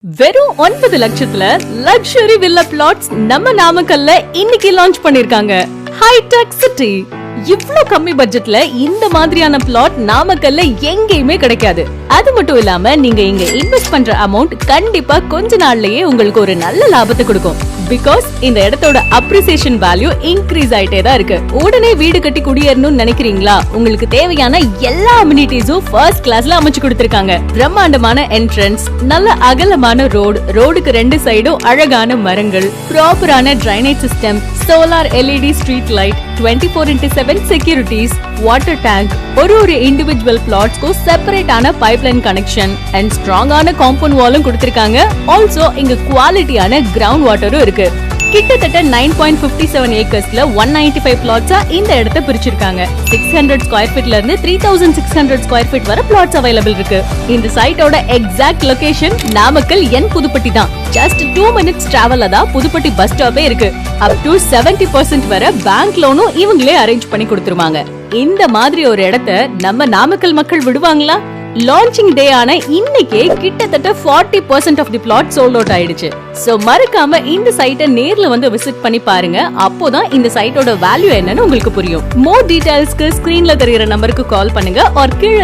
வெறும் 9 லட்சத்துல luxury villa plots நம்ம நாமக்கல்ல இன்னைக்கு லான்ச் பண்ணிருக்காங்க. Hi tech city. இவ்ளோ கம்மி பட்ஜெட்ல இந்த மாதிரியான பிளாட் நாமக்கல்ல எங்கேயுமே கிடைக்காது. அது மட்டும் இல்லாம நீங்க இங்க இன்வெஸ்ட் பண்ற அமௌண்ட் கண்டிப்பா கொஞ்ச நாள்லயே உங்களுக்கு ஒரு நல்ல லாபத்தை கொடுக்கும். பிகாஸ் இந்த இடத்தோட அப்ரிசியேஷன் வேல்யூ இன்க்ரீஸ் ஆயிட்டே தான் இருக்கு. உடனே வீடு கட்டி குடியேறணும்னு நினைக்கிறீங்களா? உங்களுக்கு தேவையான எல்லா அம்யூனிட்டிஸும் ஃபர்ஸ்ட் கிளாஸ்ல அமைச்சு கொடுத்திருக்காங்க. பிரம்மாண்டமான என்ட்ரன்ஸ், நல்ல அகலமான ரோடுக்கு ரெண்டு சைடும் அழகான மரங்கள், ப்ராப்பரான drainage system, solar LED street light, 24x7 securities, water tank, ஒரு இண்டிவிஜுவல் பிளாட்ஸ்க்கு செப்பரேட்டான பைப்லைன் கனெக்ஷன் அண்ட் ஸ்ட்ராங்கான காம்பவுண்ட் வாலும் கொடுத்திருக்காங்க. ஆல்சோ இங்க குவாலிட்டியான கிரவுண்ட் வாட்டரும் இருக்கு. கிட்டத்தட்ட 9.57 ஏக்கர்ஸ்ல 195 பிளாட்ஸா இந்த இடத்தை பிரிச்சிருக்காங்க. 600 ஸ்கொயர் ஃபீட்ல இருந்து 3600 ஸ்கொயர் ஃபீட் வரை பிளாட்ஸ் அவைலபிள் இருக்கு. இந்த சைட்டோட எக்ஸாக்ட் லொகேஷன் நாமக்கல் என் புதுப்பட்டி தான். ஜஸ்ட் 2 minutes டிராவல்ல தான் புதுப்பட்டி பஸ் ஸ்டாப்பே இருக்கு. அப் டு 70% வரை பேங்க் லோனும் இவங்களே அரேஞ்ச் பண்ணி கொடுத்துருவாங்க. இந்த மாதிரி ஒரு இடத்தை நம்ம நாமக்கல் மக்கள் விடுவாங்களா? லான்ச்சிங் டே ஆன இன்னைக்கே கிட்டத்தட்ட 40% of the plot sold out ஆயிடுச்சு. சோ மறக்காம இந்த சைட்டை நேர்ல வந்து விசிட் பண்ணி பாருங்க. அப்போதான் இந்த சைட்டோட வேல்யூ என்னன்னு உங்களுக்கு புரியும். மோர் டீடைல்ஸ்க்கு ஸ்கிரீன்ல தெரியுற நம்பருக்கு கால் பண்ணுங்க. ஆர் கீழ